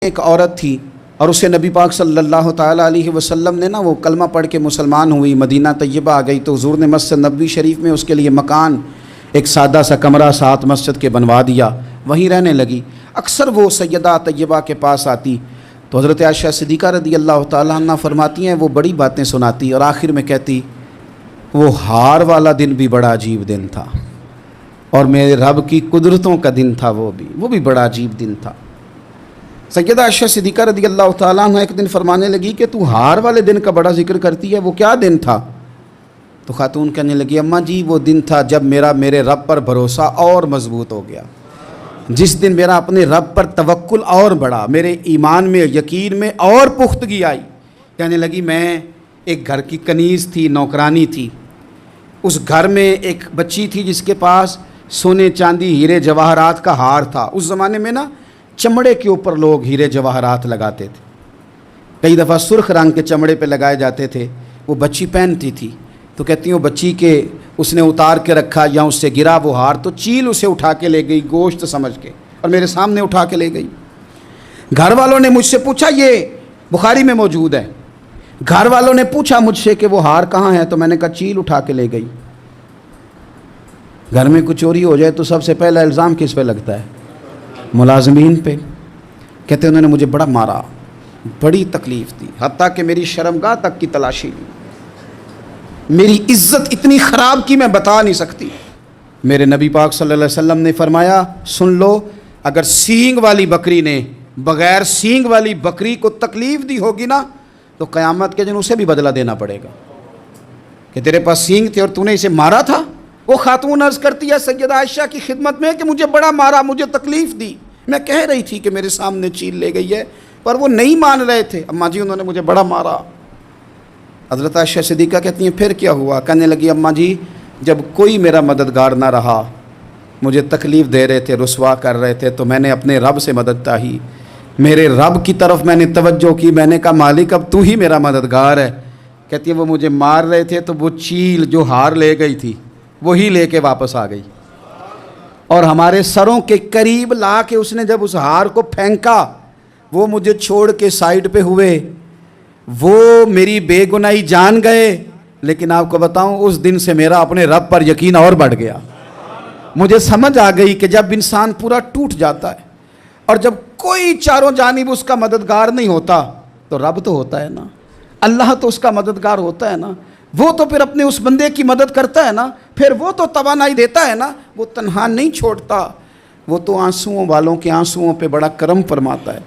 ایک عورت تھی اور اسے نبی پاک صلی اللہ تعالیٰ علیہ وسلم نے وہ کلمہ پڑھ کے مسلمان ہوئی، مدینہ طیبہ آ گئی تو حضور نے مسجد نبوی شریف میں اس کے لیے مکان، ایک سادہ سا کمرہ ساتھ مسجد کے بنوا دیا، وہیں رہنے لگی۔ اکثر وہ سیدہ طیبہ کے پاس آتی تو حضرت عائشہ صدیقہ رضی اللہ تعالیٰ عنہ فرماتی ہیں وہ بڑی باتیں سناتی اور آخر میں کہتی وہ ہار والا دن بھی بڑا عجیب دن تھا اور میرے رب کی قدرتوں کا دن تھا، وہ بھی بڑا عجیب دن تھا۔ سیدہ عائشہ صدیقہ رضی اللہ تعالیٰ عنہ ایک دن فرمانے لگی کہ تو ہار والے دن کا بڑا ذکر کرتی ہے، وہ کیا دن تھا؟ تو خاتون کہنے لگی اماں جی وہ دن تھا جب میرے رب پر بھروسہ اور مضبوط ہو گیا، جس دن میرا اپنے رب پر توکل اور بڑھا، میرے ایمان میں یقین میں اور پختگی آئی۔ کہنے لگی میں ایک گھر کی کنیز تھی، نوکرانی تھی، اس گھر میں ایک بچی تھی جس کے پاس سونے چاندی ہیرے جواہرات کا ہار تھا۔ اس زمانے میں چمڑے کے اوپر لوگ ہیرے جواہرات لگاتے تھے، کئی دفعہ سرخ رنگ کے چمڑے پہ لگائے جاتے تھے، وہ بچی پہنتی تھی تو کہتی ہیں وہ بچی کے اس نے اتار کے رکھا یا اس سے گرا وہ ہار تو چیل اسے اٹھا کے لے گئی گوشت سمجھ کے اور میرے سامنے اٹھا کے لے گئی۔ گھر والوں نے مجھ سے پوچھا، یہ بخاری میں موجود ہے، گھر والوں نے پوچھا مجھ سے کہ وہ ہار کہاں ہے تو میں نے کہا چیل اٹھا کے لے گئی۔ گھر میں کچھ چوری ہو جائے تو سب سے پہلا الزام کس پہ لگتا ہے؟ ملازمین پہ۔ کہتے انہوں نے مجھے بڑا مارا، بڑی تکلیف دی، حتیٰ کہ میری شرمگاہ تک کی تلاشی لی، میری عزت اتنی خراب کی میں بتا نہیں سکتی۔ میرے نبی پاک صلی اللہ علیہ وسلم نے فرمایا سن لو، اگر سینگ والی بکری نے بغیر سینگ والی بکری کو تکلیف دی ہوگی تو قیامت کے دن اسے بھی بدلہ دینا پڑے گا کہ تیرے پاس سینگ تھے اور تو نے اسے مارا تھا۔ وہ خاتون عرض کرتی ہے سیدہ عائشہ کی خدمت میں کہ مجھے بڑا مارا، مجھے تکلیف دی، میں کہہ رہی تھی کہ میرے سامنے چیل لے گئی ہے پر وہ نہیں مان رہے تھے، اماں جی انہوں نے مجھے بڑا مارا۔ حضرت عائشہ صدیقہ کہتی ہیں پھر کیا ہوا؟ کہنے لگی اماں جی جب کوئی میرا مددگار نہ رہا، مجھے تکلیف دے رہے تھے، رسوا کر رہے تھے تو میں نے اپنے رب سے مدد چاہی، میرے رب کی طرف میں نے توجہ کی، میں نے کہا مالک اب تو ہی میرا مددگار ہے۔ کہتی ہے وہ مجھے مار رہے تھے تو وہ چیل جو ہار لے گئی تھی وہی لے کے واپس آ گئی اور ہمارے سروں کے قریب لا کے اس نے جب اس ہار کو پھینکا وہ مجھے چھوڑ کے سائیڈ پہ ہوئے، وہ میری بے گناہی جان گئے، لیکن آپ کو بتاؤں اس دن سے میرا اپنے رب پر یقین اور بڑھ گیا۔ مجھے سمجھ آ گئی کہ جب انسان پورا ٹوٹ جاتا ہے اور جب کوئی چاروں جانب اس کا مددگار نہیں ہوتا تو رب تو ہوتا ہے نا، اللہ تو اس کا مددگار ہوتا ہے نا، وہ تو پھر اپنے اس بندے کی مدد کرتا ہے نا، پھر وہ تو توانائی دیتا ہے نا، وہ تنہا نہیں چھوڑتا، وہ تو آنسوؤں والوں کے آنسوؤں پہ بڑا کرم فرماتا ہے۔